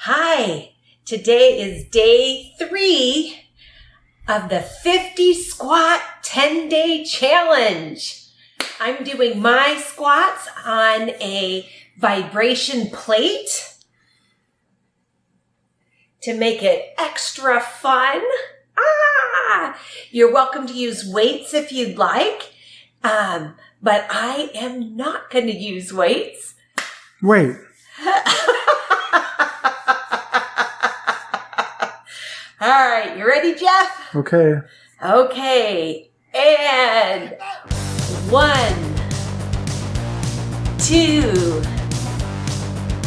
Hi, today is day 3 of the 50 squat 10-day challenge. I'm doing my squats on a vibration plate to make it extra fun. You're welcome to use weights if you'd like, but I am not going to use weights. Wait. All right, you ready, Jeff? Okay. Okay, and 1, 2,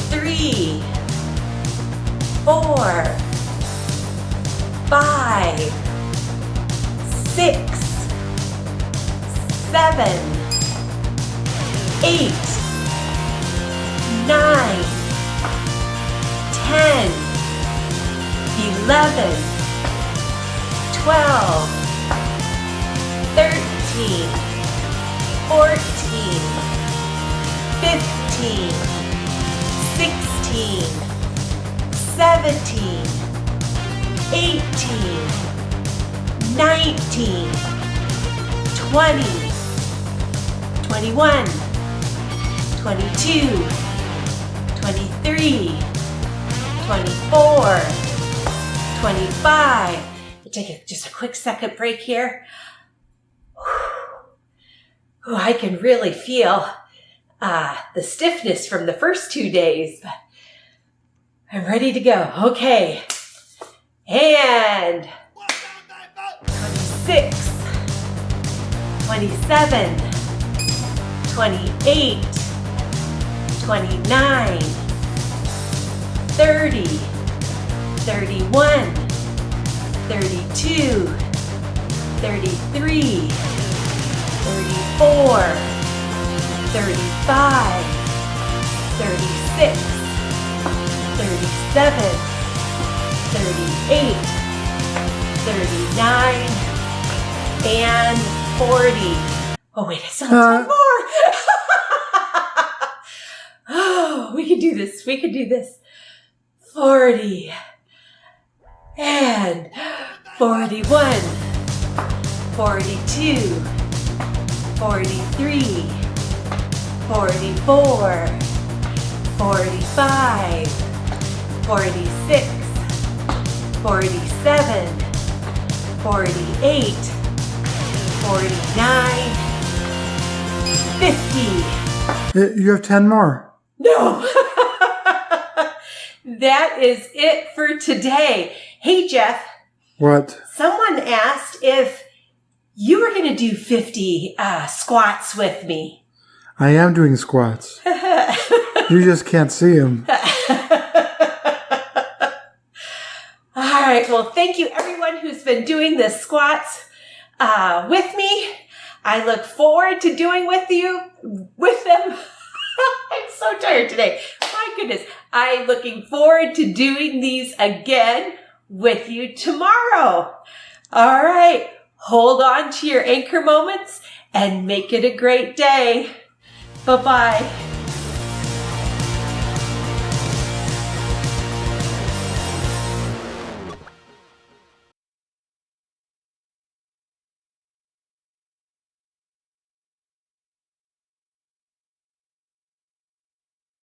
3, 4, 5, 6, 7, 8, 9, 10, 11, 12, 13, 14, 15, 16, 17, 18, 19, 20, 21, 22, 23, 24, 25. Take just a quick second break here. Ooh, I can really feel the stiffness from the first 2 days, but I'm ready to go. Okay. And 26, 27, 28, 29, 30, 31, 32, 33, 34, 35, 36, 37, 38, 39, and 40. Oh wait, I still have 10 more. Oh, we can do this. We can do this. 40 and 41, 42, 43, 44, 45, 46, 47, 48, 49, 50. You have 10 more. No! That is it for today. Hey, Jeff. What? Someone asked if you were going to do 50 squats with me. I am doing squats. You just can't see them. All right. Well, thank you, everyone who's been doing the squats with me. I look forward to doing with them. I'm so tired today. My goodness. I'm looking forward to doing these again with you tomorrow. All right. Hold on to your anchor moments and make it a great day. Bye-bye.